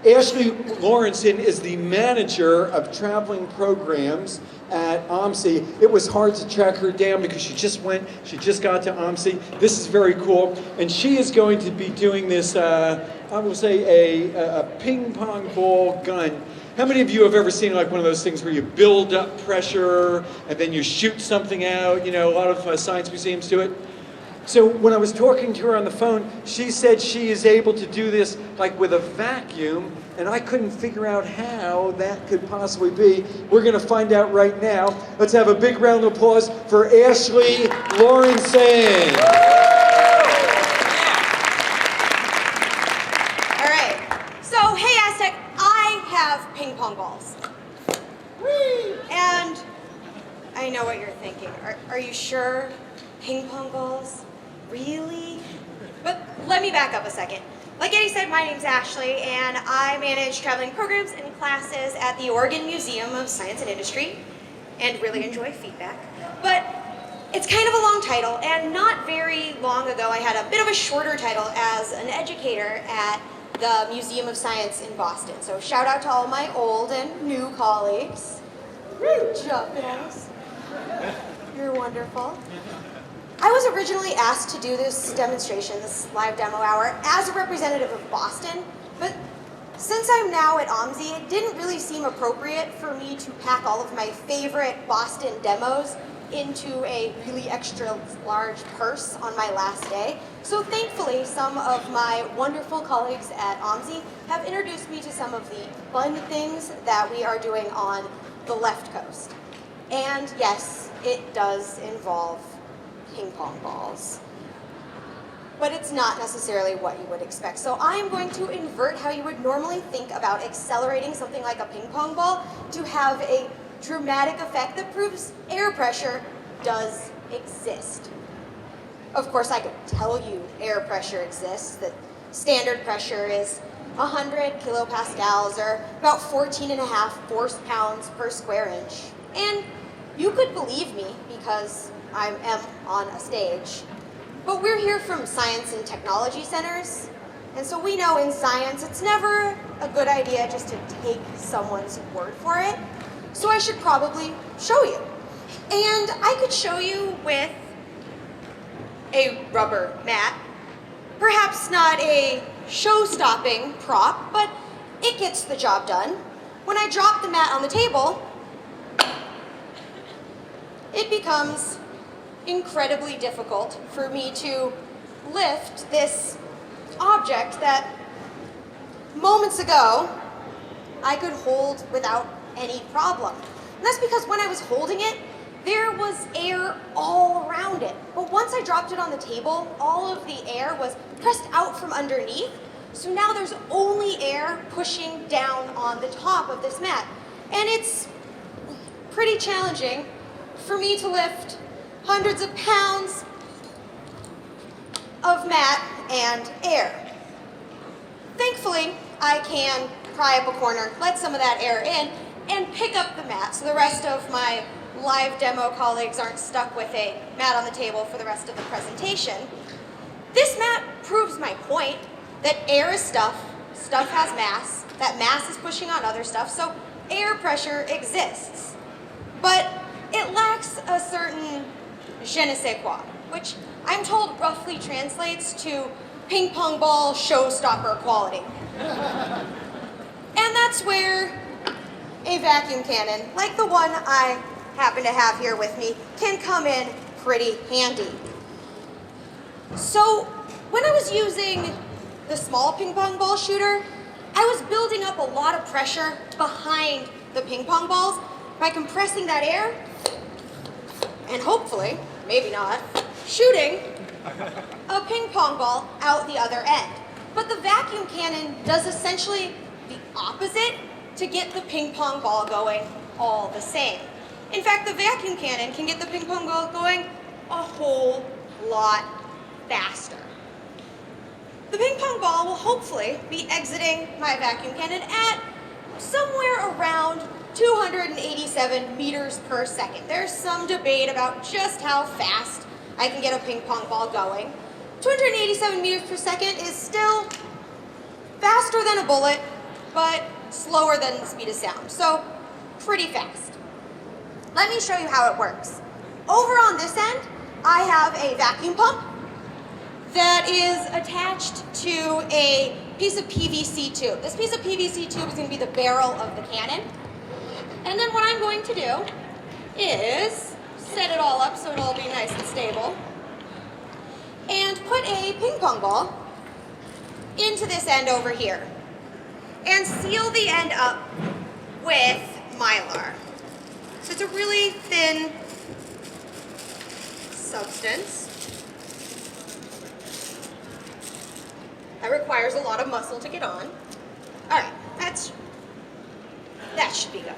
Ashley Lorentzen is the manager of traveling programs at OMSI. It was hard to track her down because she just got to OMSI. This is very cool. And she is going to be doing this, I will say, a ping pong ball gun. How many of you have ever seen like one of those things where you build up pressure and then you shoot something out? You know, a lot of science museums do it. So when I was talking to her on the phone, she said she is able to do this like with a vacuum, and I couldn't figure out how that could possibly be. We're going to find out right now. Let's have a big round of applause for Ashley Lorentzen. All right. So, hey, Aztec, I have ping pong balls. And I know what you're thinking. Are you sure? Ping pong balls? Really? But let me back up a second. Like Eddie said, my name's Ashley, and I manage traveling programs and classes at the Oregon Museum of Science and Industry, and really enjoy feedback. But it's kind of a long title, and not very long ago I had a bit of a shorter title as an educator at the Museum of Science in Boston. So shout out to all my old and new colleagues. Good job, guys. You're wonderful. I was originally asked to do this demonstration, this live demo hour, as a representative of Boston, but since I'm now at OMSI, it didn't really seem appropriate for me to pack all of my favorite Boston demos into a really extra large purse on my last day. So thankfully, some of my wonderful colleagues at OMSI have introduced me to some of the fun things that we are doing on the left coast. And yes, it does involve ping pong balls. But it's not necessarily what you would expect. So I am going to invert how you would normally think about accelerating something like a ping pong ball to have a dramatic effect that proves air pressure does exist. Of course, I could tell you air pressure exists, that standard pressure is 100 kilopascals, or about 14.5 force pounds per square inch. And you could believe me because I am on a stage. But we're here from science and technology centers, and so we know in science it's never a good idea just to take someone's word for it. So I should probably show you. And I could show you with a rubber mat. Perhaps not a show-stopping prop, but it gets the job done. When I drop the mat on the table, it becomes incredibly difficult for me to lift this object that moments ago I could hold without any problem. And that's because when I was holding it, there was air all around it. But once I dropped it on the table, all of the air was pressed out from underneath. So now there's only air pushing down on the top of this mat. And it's pretty challenging for me to lift hundreds of pounds of mat and air. Thankfully, I can pry up a corner, let some of that air in, and pick up the mat so the rest of my live demo colleagues aren't stuck with a mat on the table for the rest of the presentation. This mat proves my point that air is stuff, stuff has mass, that mass is pushing on other stuff, so air pressure exists. But it lacks a certain je ne sais quoi, which I'm told roughly translates to ping pong ball showstopper quality. And that's where a vacuum cannon, like the one I happen to have here with me, can come in pretty handy. So when I was using the small ping pong ball shooter, I was building up a lot of pressure behind the ping pong balls by compressing that air and hopefully, maybe not, shooting a ping pong ball out the other end. But the vacuum cannon does essentially the opposite to get the ping pong ball going all the same. In fact, the vacuum cannon can get the ping pong ball going a whole lot faster. The ping pong ball will hopefully be exiting my vacuum cannon at somewhere around 287 meters per second. There's some debate about just how fast I can get a ping pong ball going. 287 meters per second is still faster than a bullet, but slower than the speed of sound. So pretty fast. Let me show you how it works. Over on this end, I have a vacuum pump that is attached to a piece of PVC tube. This piece of PVC tube is going to be the barrel of the cannon. And then what I'm going to do is set it all up so it'll all be nice and stable. And put a ping pong ball into this end over here. And seal the end up with Mylar. So it's a really thin substance. That requires a lot of muscle to get on. All right, that should be good.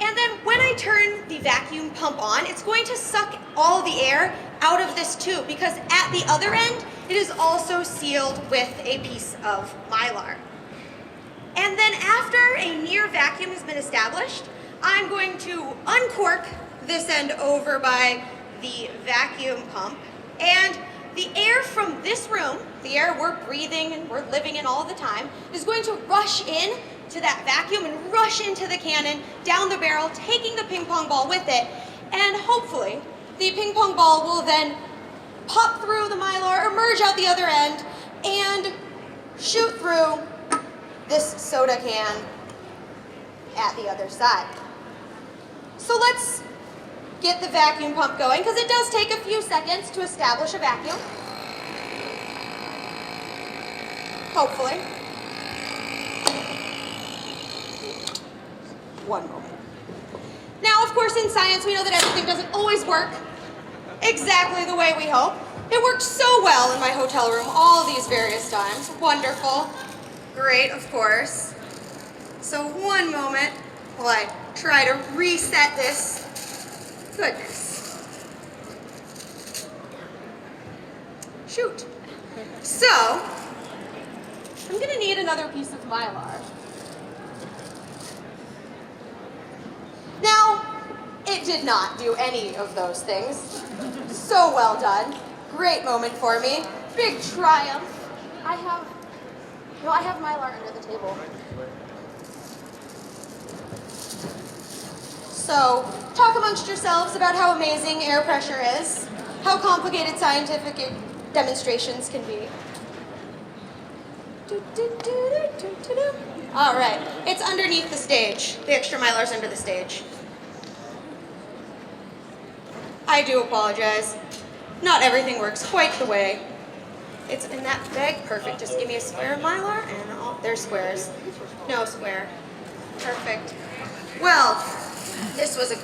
And then when I turn the vacuum pump on, it's going to suck all the air out of this tube because at the other end, it is also sealed with a piece of Mylar. And then after a near vacuum has been established, I'm going to uncork this end over by the vacuum pump, and the air from this room, the air we're breathing and we're living in all the time, is going to rush in to that vacuum and rush into the cannon, down the barrel, taking the ping pong ball with it, and hopefully the ping pong ball will then pop through the Mylar, emerge out the other end, and shoot through this soda can at the other side. So let's get the vacuum pump going, because it does take a few seconds to establish a vacuum. Hopefully. One moment. Now, of course, in science, we know that everything doesn't always work exactly the way we hope. It worked so well in my hotel room all these various times. Wonderful. Great, of course. So one moment while I try to reset this. Goodness. Shoot. So, I'm going to need another piece of Mylar. Now, it did not do any of those things. So well done. Great moment for me. Big triumph. I have Mylar under the table. So, talk amongst yourselves about how amazing air pressure is, how complicated scientific demonstrations can be. All right, it's underneath the stage. The extra Mylar's under the stage. I do apologize. Not everything works quite the way. It's in that bag. Perfect. Just give me a square of Mylar and there's squares. No square. Perfect. Well, this was a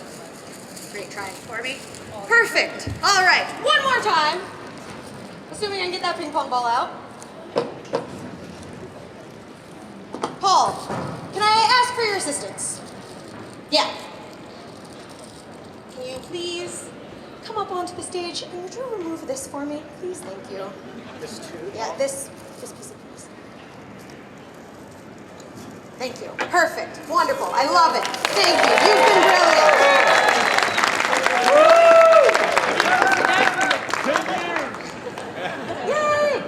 great try for me. Perfect. All right, one more time. Assuming I can get that ping pong ball out. Paul, can I ask for your assistance? Yeah. Can you please come up onto the stage and would you remove this for me? Please, thank you. This too? Yeah, this piece of piece. Thank you. Perfect. Wonderful. I love it. Thank you. You've been brilliant. Yay!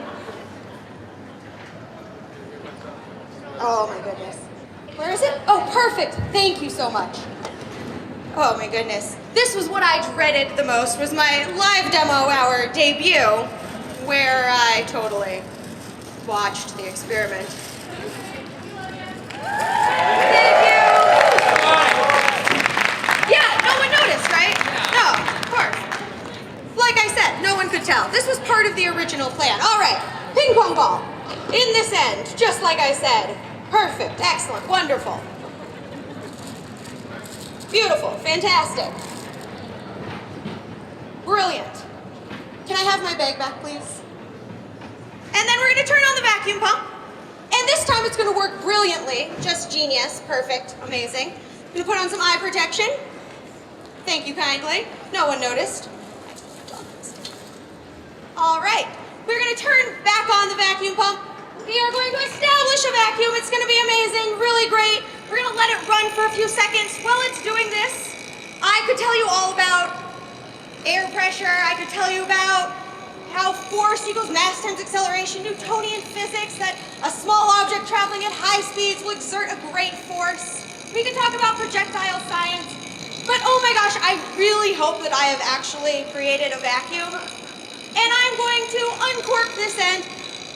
Oh my goodness. Where is it? Oh, perfect. Thank you so much. Oh my goodness. This was what I dreaded the most, was my live demo hour debut, where I totally watched the experiment. Thank you! Yeah, no one noticed, right? No, of course. Like I said, no one could tell. This was part of the original plan. All right, ping pong ball in this end, just like I said. Perfect, excellent, wonderful. Beautiful, fantastic. Brilliant. Can I have my bag back, please? And then we're going to turn on the vacuum pump. And this time it's going to work brilliantly. Just genius. Perfect. Amazing. I'm going to put on some eye protection. Thank you kindly. No one noticed. All right. We're going to turn back on the vacuum pump. We are going to establish a vacuum. It's going to be amazing. Really great. We're going to let it run for a few seconds. While it's doing this, I could tell you all about air pressure. I could tell you about how force equals mass times acceleration, Newtonian physics, that a small object traveling at high speeds will exert a great force. We can talk about projectile science. But oh my gosh, I really hope that I have actually created a vacuum. And I'm going to uncork this end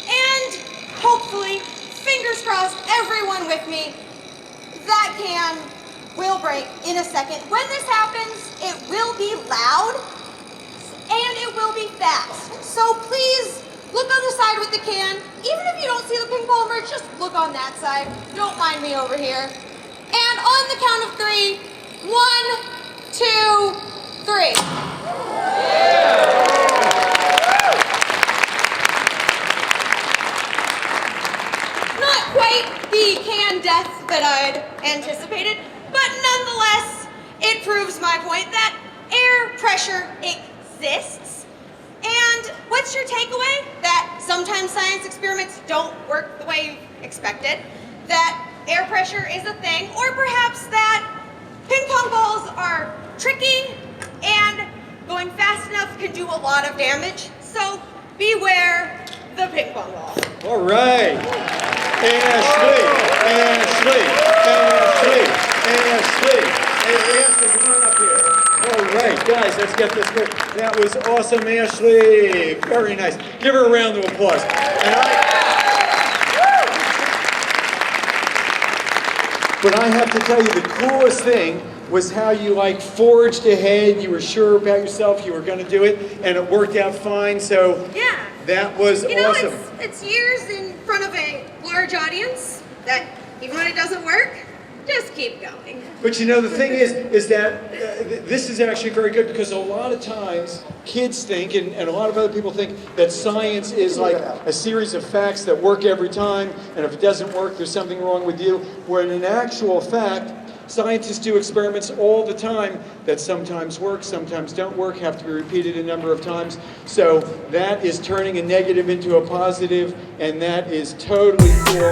and hopefully, fingers crossed, everyone with me, that can will break in a second. When this happens, it will be loud and it will be fast. So please look on the side with the can. Even if you don't see the ping pong emerge, just look on that side. Don't mind me over here. And on the count of 3, 1, 2, 3. Not quite the can death that I'd anticipated, but nonetheless, it proves my point that air pressure exists. And what's your takeaway? That sometimes science experiments don't work the way you expected, that air pressure is a thing, or perhaps that ping pong balls are tricky and going fast enough can do a lot of damage. So beware the ping pong ball. All right. Ashley, come on up here. All right, guys, let's get this going. That was awesome, Ashley. Very nice. Give her a round of applause. But I have to tell you, the coolest thing was how you forged ahead. You were sure about yourself. You were going to do it, and it worked out fine. So yeah, that was awesome. It's years in front of a large audience that even when it doesn't work, just keep going. But the thing is that this is actually very good, because a lot of times kids think, and a lot of other people think, that science is like a series of facts that work every time, and if it doesn't work, there's something wrong with you. Where in actual fact, scientists do experiments all the time that sometimes work, sometimes don't work, have to be repeated a number of times. So that is turning a negative into a positive, and that is totally cool.